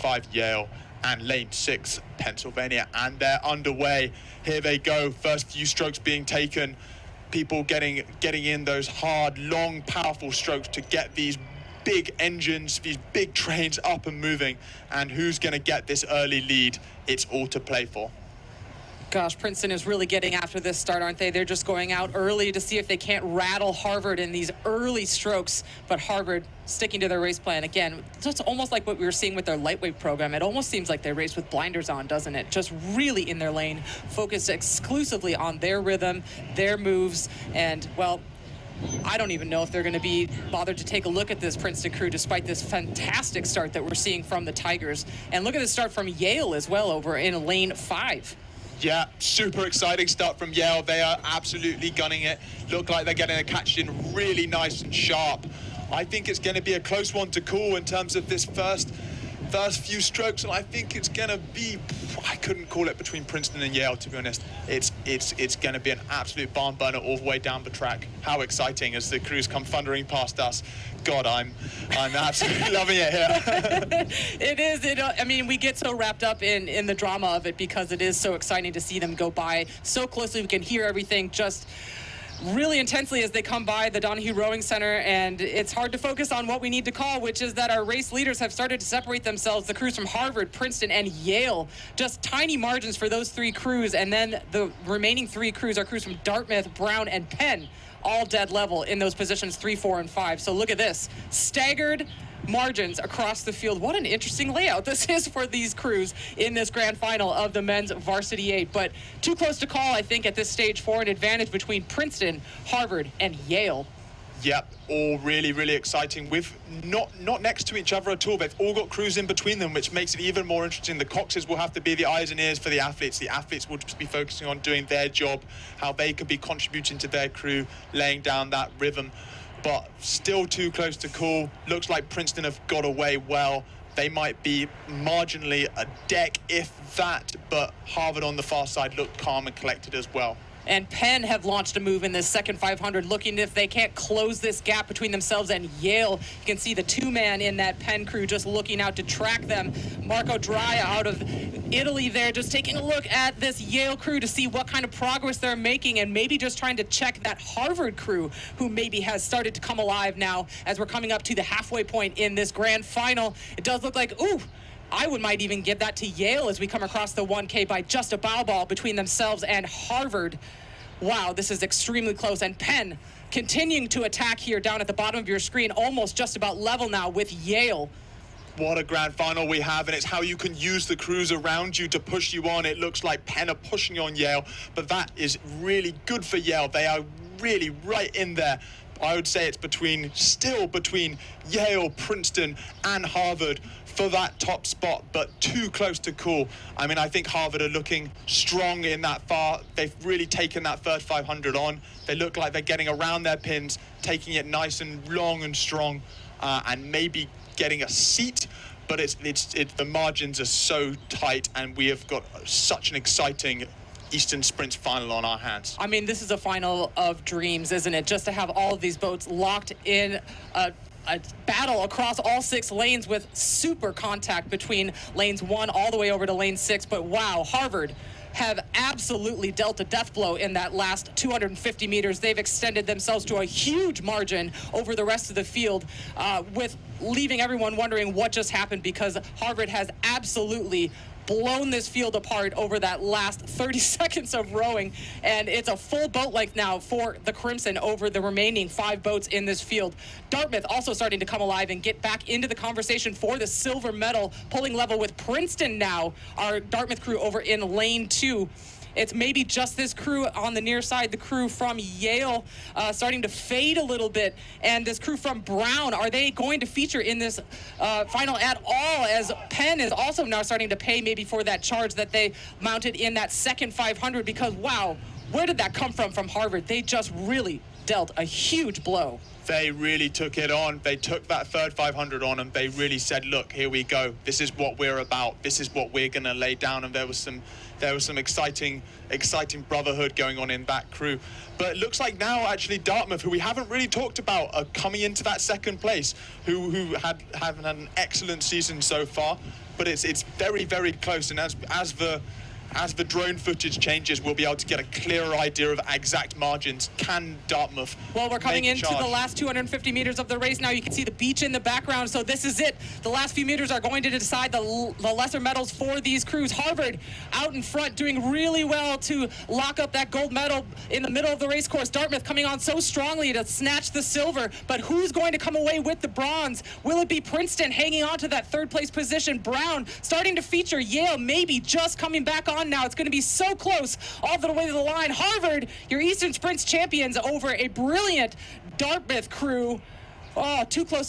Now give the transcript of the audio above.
5 Yale, and lane 6 Pennsylvania, and they're underway. Here they go, first few strokes being taken, people getting in those hard, long, powerful strokes to get these big engines, these big trains up and moving. And who's going to get this early lead? It's all to play for. Gosh, Princeton is really getting after this start, aren't they? They're just going out early to see if they can't rattle Harvard in these early strokes. But Harvard sticking to their race plan. Again, it's almost like what we were seeing with their lightweight program. It almost seems like they race with blinders on, doesn't it? Just really in their lane, focused exclusively on their rhythm, their moves, and, well, I don't even know if they're going to be bothered to take a look at this Princeton crew despite this fantastic start that we're seeing from the Tigers. And look at the start from Yale as well over in lane 5. Yeah, super exciting start from Yale. They are absolutely gunning it. Look like they're getting a catch in really nice and sharp. I think it's going to be a close one to call in terms of this first few strokes, and I think it's going to be, I couldn't call it between Princeton and Yale, to be honest. It's going to be an absolute barn burner all the way down the track. How exciting as the crews come thundering past us. God, I'm absolutely loving it here. It is. I mean, we get so wrapped up in the drama of it because it is so exciting to see them go by so closely. We can hear everything just really intensely as they come by the Donahue Rowing Center, and it's hard to focus on what we need to call, which is that our race leaders have started to separate themselves. The crews from Harvard, Princeton, and Yale, just tiny margins for those 3 crews, and then the remaining 3 crews are crews from Dartmouth, Brown, and Penn, all dead level in those positions 3, 4, and 5. So look at this, staggered margins across the field. What an interesting layout this is for these crews in this grand final of the men's Varsity 8. But too close to call, I think, at this stage for an advantage between Princeton, Harvard, and Yale. Yep, all really, really exciting. With not next to each other at all. They've all got crews in between them, which makes it even more interesting. The coxes will have to be the eyes and ears for the athletes. The athletes will just be focusing on doing their job, how they could be contributing to their crew, laying down that rhythm. But still too close to call. Looks like Princeton have got away well. They might be marginally a deck, if that, but Harvard on the far side looked calm and collected as well. And Penn have launched a move in this second 500, looking if they can't close this gap between themselves and Yale. You can see the 2-man in that Penn crew just looking out to track them. Marco Draya out of Italy there, just taking a look at this Yale crew to see what kind of progress they're making, and maybe just trying to check that Harvard crew, who maybe has started to come alive now as we're coming up to the halfway point in this grand final. It does look like, ooh, might even give that to Yale as we come across the 1K by just a bow ball between themselves and Harvard. Wow, this is extremely close. And Penn continuing to attack here down at the bottom of your screen, almost just about level now with Yale. What a grand final we have, and it's how you can use the crews around you to push you on. It looks like Penn are pushing on Yale, but that is really good for Yale. They are really right in there. I would say it's still between Yale, Princeton, and Harvard for that top spot, but too close to call. I mean, I think Harvard are looking strong in that far. They've really taken that first 500 on. They look like they're getting around their pins, taking it nice and long and strong, and maybe getting a seat. But the margins are so tight, and we have got such an exciting Eastern Sprints final on our hands. I mean, this is a final of dreams, isn't it? Just to have all of these boats locked in a battle across all 6 lanes with super contact between lanes 1 all the way over to lane 6. But wow, Harvard have absolutely dealt a death blow in that last 250 meters. They've extended themselves to a huge margin over the rest of the field, with leaving everyone wondering what just happened, because Harvard has absolutely blown this field apart over that last 30 seconds of rowing, and it's a full boat length now for the Crimson over the remaining 5 boats in this field. Dartmouth also starting to come alive and get back into the conversation for the silver medal, pulling level with Princeton now, our Dartmouth crew over in lane 2. It's maybe just this crew on the near side, the crew from Yale starting to fade a little bit, and this crew from Brown, are they going to feature in this final at all, as Penn is also now starting to pay maybe for that charge that they mounted in that second 500, because wow, where did that come from Harvard? They just really dealt a huge blow. They really took it on. They took that third 500 on, and they really said, look, here we go. This is what we're about. This is what we're going to lay down. And there was some exciting brotherhood going on in that crew. But it looks like now actually Dartmouth, who we haven't really talked about, are coming into that second place, who have had an excellent season so far. but it's very, very close. And as the drone footage changes, we'll be able to get a clearer idea of exact margins. Can Dartmouth? Well, we're coming make a into charge? the last 250 meters of the race now. You can see the beach in the background, so this is it. The last few meters are going to decide the lesser medals for these crews. Harvard out in front doing really well to lock up that gold medal in the middle of the race course. Dartmouth coming on so strongly to snatch the silver, but who's going to come away with the bronze? Will it be Princeton hanging on to that third place position? Brown starting to feature. Yale maybe just coming back on now. It's going to be so close all the way to the line. Harvard, your Eastern Sprints champions, over a brilliant Dartmouth crew. Oh, too close to